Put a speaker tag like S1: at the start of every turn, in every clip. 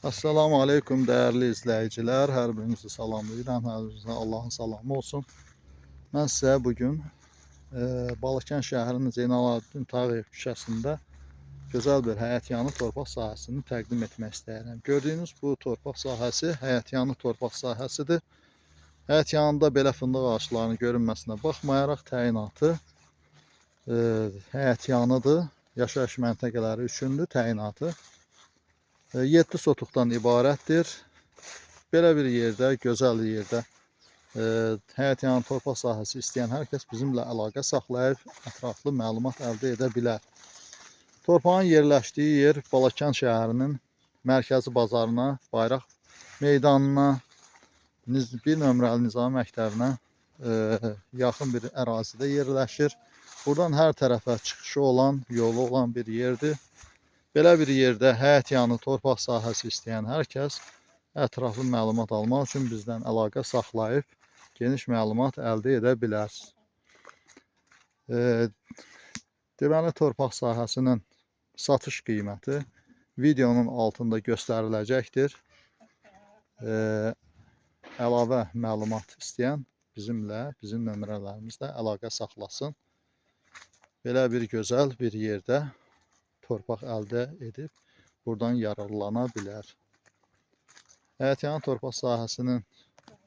S1: Assalamu aleykum dəyərli izləyicilər. Hər birinizi salamlayıram. Hər birinizə Allahın salamı olsun. Mən sizə bugün Balakən şəhərinin Zeynalabdin Tağıyev küçəsində gözəl bir həyətyanı torpaq sahəsini təqdim etmək istəyirəm. Gördüyünüz bu torpaq sahəsi həyətyanı torpaq sahəsidir. Həyətyanında belə fındıq ağaclarının görünməsinə baxmayaraq təyinatı həyətyanıdır. Yaşayış məntəqələri üçündür təyinatı. 7 sotuqdan ibarətdir. Belə bir yerdə, gözəl yerdə həyətyanı torpaq sahəsi istəyən hər kəs bizimlə əlaqə saxlayıb ətraflı məlumat əldə edə bilər. Torpağın yerləşdiyi yer Balakən şəhərinin mərkəzi bazarına, Bayraq meydanına, 1 nömrəli Nizami məktəbinə yaxın bir ərazidə yerləşir. Buradan hər tərəfə çıxışı olan, yolu olan bir yerdir. Belə bir yerdə həyətyanı torpaq sahəsi istəyən hər kəs ətraflı məlumat almaq üçün bizdən əlaqə saxlayıb geniş məlumat əldə edə bilər. Deməli, torpaq sahəsinin satış qiyməti videonun altında göstəriləcəkdir. Əlavə məlumat istəyən bizim nömrələrimizlə əlaqə saxlasın. Belə bir gözəl bir yerdə torpaq əldə edib buradan yararlana bilər. Həyətyanı torpaq sahəsinin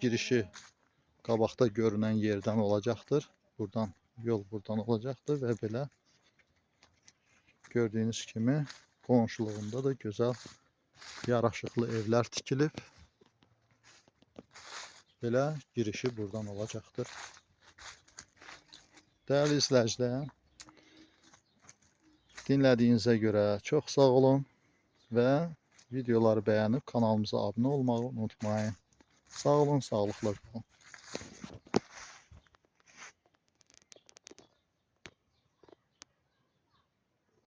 S1: girişi qabaqda görünən yerdən olacaqdır. Yol buradan olacaqdır və belə gördüyünüz kimi qonşuluğunda da gözəl yaraşıqlı evlər tikilib. Belə girişi buradan olacaqdır. Dəyərli izləyicilər, dinlədiyinizə görə çox sağ olun və videoları bəyənib kanalımıza abunə olmağı unutmayın. Sağ olun, sağlıqla qalın.